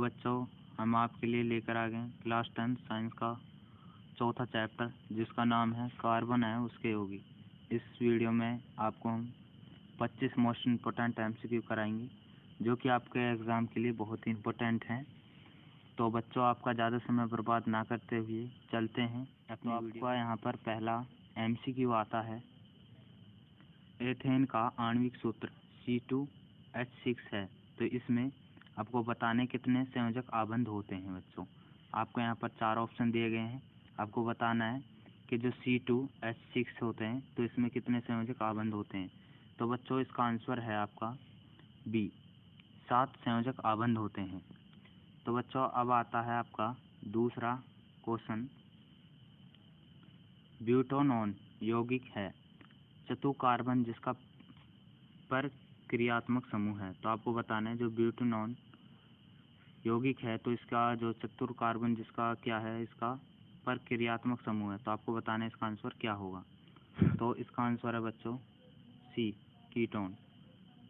बच्चों, हम आपके लिए लेकर आ गए क्लास 10 साइंस का चौथा चैप्टर, जिसका नाम है कार्बन है उसके यौगिक। इस वीडियो में आपको हम 25 मोस्ट इम्पोर्टेंट MCQ कराएंगे, जो कि आपके एग्ज़ाम के लिए बहुत ही इम्पोर्टेंट हैं। तो बच्चों, आपका ज़्यादा समय बर्बाद ना करते हुए चलते हैं। तो आपका यहाँ पर पहला MCQ आता है। एथेन का आणविक सूत्र C2H6 है, तो इसमें आपको बताने कितने संयोजक आबंध होते हैं। बच्चों, आपको यहाँ पर 4 ऑप्शन दिए गए हैं। आपको बताना है कि जो C2H6 होते हैं, तो इसमें कितने संयोजक आबंध होते हैं। तो बच्चों, इसका आंसर है आपका बी, 7 संयोजक आबंध होते हैं। तो बच्चों, अब आता है आपका दूसरा क्वेश्चन। ब्यूटानॉन यौगिक है चतुर्कार्बन जिसका परक्रियात्मक समूह है। तो आपको बताना है जो ब्यूटानॉन यौगिक है, तो इसका जो चतुर्कार्बन जिसका क्या है, इसका परक्रियात्मक समूह है। तो आपको बताना है इसका आंसर क्या होगा। तो इसका आंसर है बच्चों सी, कीटोन।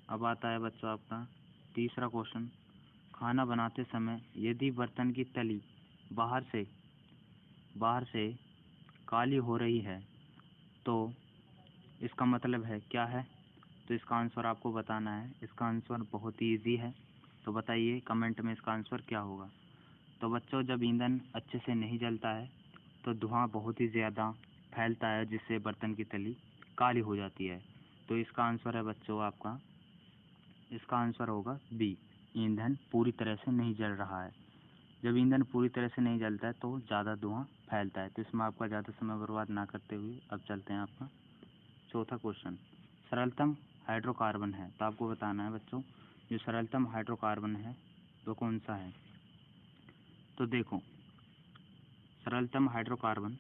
अब आता है बच्चों आपका तीसरा क्वेश्चन। खाना बनाते समय यदि बर्तन की तली बाहर से काली हो रही है, तो इसका मतलब है क्या है। तो इसका आंसर आपको बताना है। इसका आंसर बहुत ही ईजी है, तो बताइए कमेंट में इसका आंसर क्या होगा। तो बच्चों, जब ईंधन अच्छे से नहीं जलता है तो धुआं बहुत ही ज़्यादा फैलता है, जिससे बर्तन की तली काली हो जाती है। तो इसका आंसर है बच्चों आपका, इसका आंसर होगा बी, ईंधन पूरी तरह से नहीं जल रहा है। जब ईंधन पूरी तरह से नहीं जलता है तो ज़्यादा धुआं फैलता है। तो इसमें आपका ज़्यादा समय बर्बाद ना करते हुए अब चलते हैं आपका चौथा क्वेश्चन। सरलतम हाइड्रोकार्बन है, तो आपको बताना है बच्चों जो सरलतम हाइड्रोकार्बन है वो कौन सा है। तो देखो, सरलतम हाइड्रोकार्बन,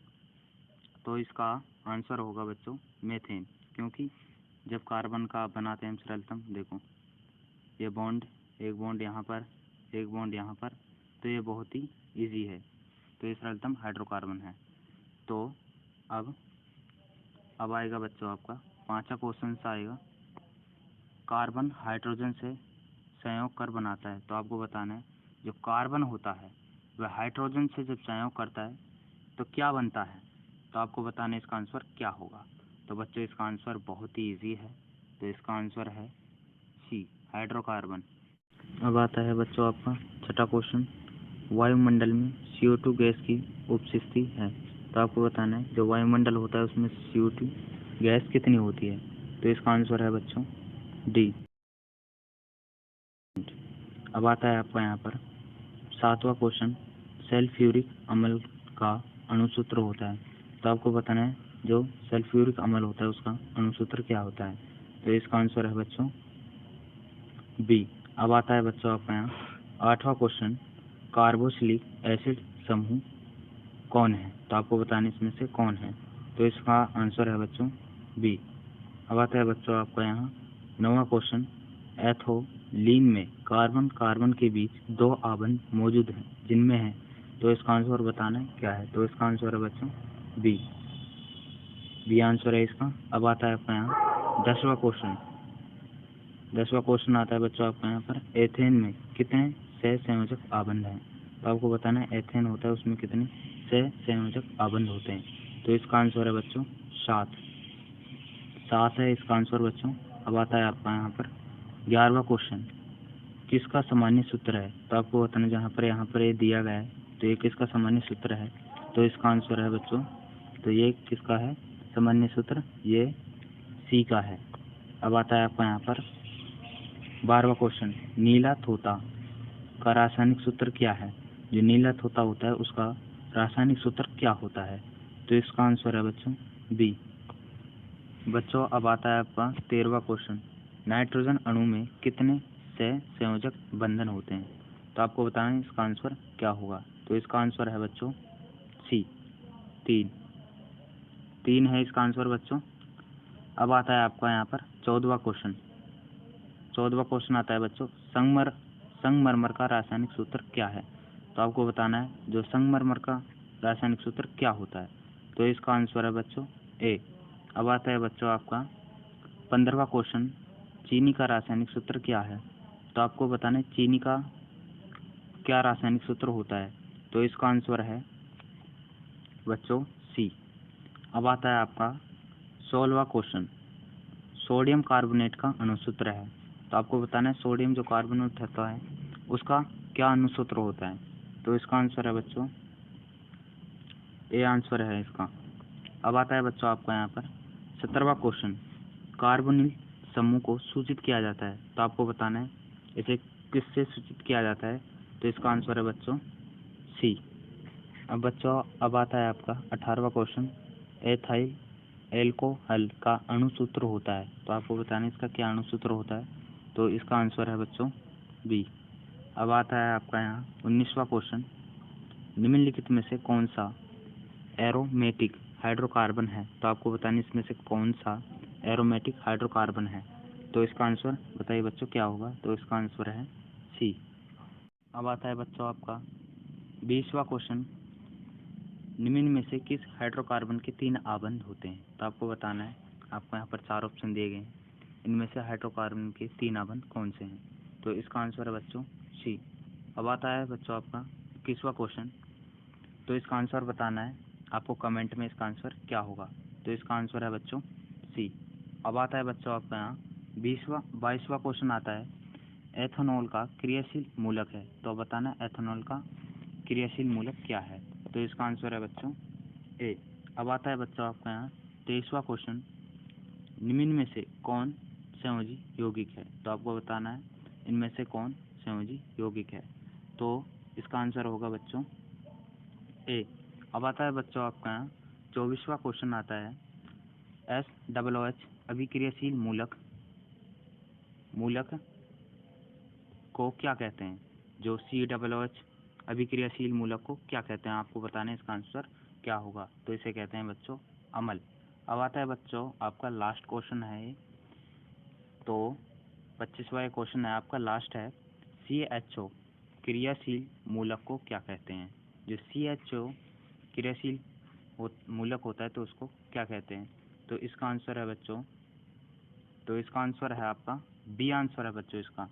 तो इसका आंसर होगा बच्चों मेथेन। क्योंकि जब कार्बन का बनाते हैं हम सरलतम, देखो ये बॉन्ड, एक बॉन्ड यहाँ पर, एक बॉन्ड यहाँ पर, तो ये बहुत ही इजी है। तो ये सरलतम हाइड्रोकार्बन है। तो अब आएगा बच्चों आपका पांचवा क्वेश्चन आएगा। कार्बन हाइड्रोजन से संयोग कर बनाता है। तो आपको बताना है जो कार्बन होता है वह हाइड्रोजन से जब संयोग करता है तो क्या बनता है। तो आपको बताना है इसका आंसर क्या होगा। तो बच्चों, इसका आंसर बहुत ही इजी है। तो इसका आंसर है सी, हाइड्रोकार्बन। अब आता है बच्चों आपका छठा क्वेश्चन। वायुमंडल में CO2 गैस की उपस्थिति है। तो आपको बताना है जो वायुमंडल होता है उसमें CO2 गैस कितनी होती है। तो इसका आंसर है बच्चों डी। अब आता है आपका यहाँ पर सातवां क्वेश्चन। सल्फ्यूरिक अम्ल का अणुसूत्र होता है। तो आपको बताना है जो सल्फ्यूरिक अम्ल होता है उसका अणुसूत्र क्या होता है। तो इसका आंसर है बच्चों बी। अब आता है बच्चों आपका यहाँ आठवां क्वेश्चन। कार्बोक्सिलिक एसिड समूह कौन है। तो आपको बताना इसमें से कौन है। तो इसका आंसर है बच्चों बी। अब आता है बच्चों आपका यहाँ नौवां क्वेश्चन। एथोलीन में कार्बन कार्बन के बीच 2 आबंध मौजूद हैं जिनमें है। तो इसका आंसर बताना है क्या है। तो इसका आंसर है बच्चों बी आंसर है इसका। अब आता है आपका यहाँ 10वां क्वेश्चन। 10वां क्वेश्चन आता है बच्चों आपका यहाँ पर एथेन में कितने सहसंयोजक आबंध हैं। तो आपको बताना है एथेन होता है उसमें कितने सहसंयोजक आबंध होते हैं। तो इसका आंसर है बच्चों 7 है इसका आंसर बच्चों। अब आता है आपका यहाँ पर 11वां क्वेश्चन। किसका सामान्य सूत्र है। तो आपको बताना यहाँ पर ये दिया गया है, तो ये किसका सामान्य सूत्र है। तो इसका आंसर है बच्चों, तो ये किसका है सामान्य सूत्र, ये सी का है। अब आता है आपका यहाँ पर 12वां क्वेश्चन। नीला तोता का रासायनिक सूत्र क्या है। जो नीला तोता होता है उसका रासायनिक सूत्र क्या होता है। तो इसका आंसर है बच्चों बी। बच्चों, अब आता है आपका 13वां क्वेश्चन। नाइट्रोजन अणु में कितने सहसंयोजक बंधन होते हैं। तो आपको बताना है इसका आंसर क्या होगा। तो इसका आंसर है बच्चों सी, 3 है इसका आंसर बच्चों। अब आता है आपका यहाँ पर 14वां क्वेश्चन। 14वां क्वेश्चन आता है बच्चों संगमरमर का रासायनिक सूत्र क्या है। तो आपको बताना है जो संगमरमर का रासायनिक सूत्र क्या होता है। तो इसका आंसर है बच्चों ए। अब आता है बच्चों आपका 15वां क्वेश्चन। चीनी का रासायनिक सूत्र क्या है। तो आपको बताना है चीनी का क्या रासायनिक सूत्र होता है? तो इसका आंसर है बच्चों सी। अब आता है आपका 16वां क्वेश्चन। सोडियम कार्बोनेट का अणुसूत्र है। तो आपको बताना है सोडियम जो कार्बोनेट होता है उसका क्या अणुसूत्र होता है। तो इसका आंसर है बच्चों ए आंसर है इसका। अब आता है बच्चों आपका यहाँ पर 17वां क्वेश्चन। कार्बोनिल समूह को सूचित किया जाता है। तो आपको बताना है इसे किससे सूचित किया जाता है। तो इसका आंसर है बच्चों सी। अब बच्चों अब आता है आपका 18वां क्वेश्चन। एथाइल एल्कोहल का अणुसूत्र होता है। तो आपको बताना है इसका क्या अणुसूत्र होता है। तो इसका आंसर है बच्चों बी। अब आता है आपका यहाँ 19वां क्वेश्चन। निम्नलिखित में से कौन सा एरोमेटिक हाइड्रोकार्बन है। तो आपको बताना इसमें से कौन सा एरोमेटिक हाइड्रोकार्बन है। तो इसका आंसर बताइए बच्चों क्या होगा। तो इसका आंसर है सी। अब आता है बच्चों आपका 20वां क्वेश्चन। निम्न में से किस हाइड्रोकार्बन के 3 आबंध होते हैं। तो आपको बताना है आपको यहाँ पर 4 ऑप्शन दिए गए हैं। इनमें से हाइड्रोकार्बन के 3 आबंध कौन से हैं। तो इसका आंसर है बच्चों सी। अब आता है बच्चों आपका 21वां क्वेश्चन। तो इसका आंसर बताना है आपको कमेंट में इसका आंसर क्या होगा। तो इसका आंसर है बच्चों सी। अब आता है बच्चों आपका यहाँ 22वां क्वेश्चन आता है। एथेनॉल का क्रियाशील मूलक है। तो बताना एथेनॉल का क्रियाशील मूलक क्या है। तो इसका आंसर है बच्चों ए। अब आता है बच्चों आपका यहाँ 23वां क्वेश्चन। निम्न में से कौन संयोजी यौगिक है। तो आपको बताना है इनमें से कौन संयोजी यौगिक है। तो इसका आंसर होगा बच्चों ए। अब आता है बच्चों आपका यहाँ 24वां क्वेश्चन आता है। SOOH अभिक्रियाशील मूलक को क्या कहते हैं। जो COOH अभिक्रियाशील मूलक को क्या कहते हैं। आपको बताना है इसका आंसर क्या होगा। तो इसे कहते हैं बच्चों अम्ल। अब आता है बच्चों आपका लास्ट क्वेश्चन है ये। तो 25वां क्वेश्चन है आपका लास्ट है। CHO क्रियाशील मूलक को क्या कहते हैं। जो CHO क्रियाशील मूलक होता है तो उसको क्या कहते हैं। तो इसका आंसर है बच्चों तो इसका आंसर है आपका बी आंसर है बच्चों इसका।